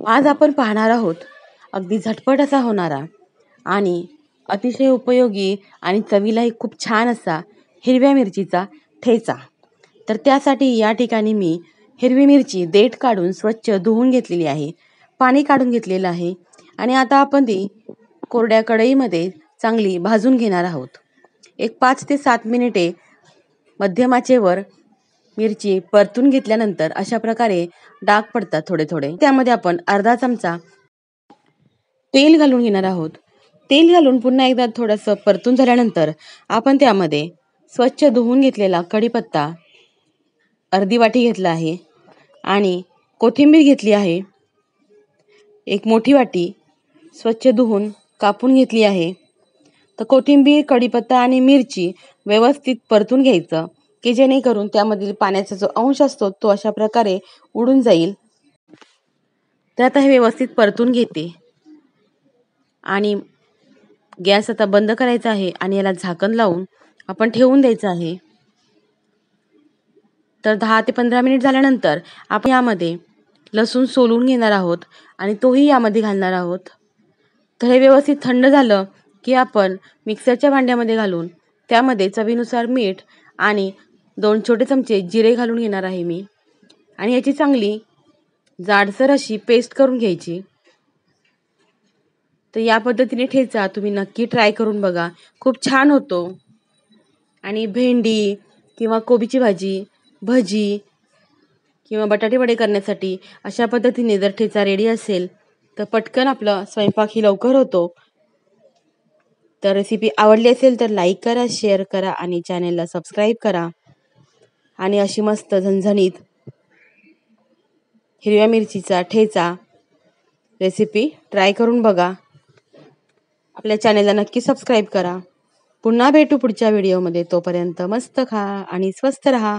आज आपण पाहणार आहोत अगदी झटपट असा होणारा आणि अतिशय उपयोगी आणि चवीलाही खूप छान असा हिरव्या मिरचीचा ठेचा। तर त्यासाठी या ठिकाणी मी हिरवी मिरची देठ काढून स्वच्छ धुवून घेतलेली आहे, पाणी काढून घेतलेलं आहे आणि आता आपण ती कोरड्या कढईमध्ये चांगली भाजून घेणार आहोत। एक 5 ते 7 मिनिटे मध्यम आचेवर मिरची परतून घेतल्यानंतर अशा प्रकारे डाग पडतात थोडे थोडे। त्यामध्ये आपण अर्धा चमचा तेल घालून घेणार आहोत। तेल घालून पुन्हा एकदा थोडंसं परतून झाल्यानंतर आपण त्यामध्ये स्वच्छ धुवून घेतलेला कढीपत्ता अर्धी वाटी घेतला आहे आणि कोथिंबीर घेतली आहे, एक मोठी वाटी स्वच्छ धुवून कापून घेतली आहे। तर कोथिंबीर, कढीपत्ता आणि मिरची व्यवस्थित परतून घ्यायचं की जेणेकरून त्यामधील पाण्याचा जो अंश असतो तो अशा प्रकारे उडून जाईल। तर आता हे व्यवस्थित परतून घेते आणि गॅस आता बंद करायचा आहे आणि याला झाकण लावून आपण ठेवून द्यायचं आहे। तर 10 ते 15 मिनिट झाल्यानंतर आपण यामध्ये लसूण सोलून घेणार आहोत आणि तोही यामध्ये घालणार आहोत। तर हे व्यवस्थित थंड झालं की आपण मिक्सरच्या भांड्यामध्ये घालून त्यामध्ये चवीनुसार मीठ आणि 2 छोटे चमचे जिरे घालून घेणार आहे मी आणि याची चांगली जाडसर अशी पेस्ट करून घ्यायची। तर या पद्धतीने ठेचा तुम्ही नक्की ट्राय करून बघा, खूप छान होतो। आणि भेंडी किंवा कोबीची भाजी, भजी किंवा बटाटे वडे करण्यासाठी अशा पद्धतीने जर ठेचा रेडी असेल तर पटकन आपला स्वयंपाकही लवकर होतो। तर रेसिपी आवडली असेल तर लाईक करा, शेअर करा आणि चॅनेलला सबस्क्राईब करा आणि अशी मस्त झणझणीत हिरव्या मिरचीचा ठेचा रेसिपी ट्राय करून बघा। आपल्या चॅनेलला नक्की सबस्क्राईब करा। पुन्हा भेटू पुढच्या व्हिडिओमध्ये, तोपर्यंत मस्त खा आणि स्वस्थ रहा।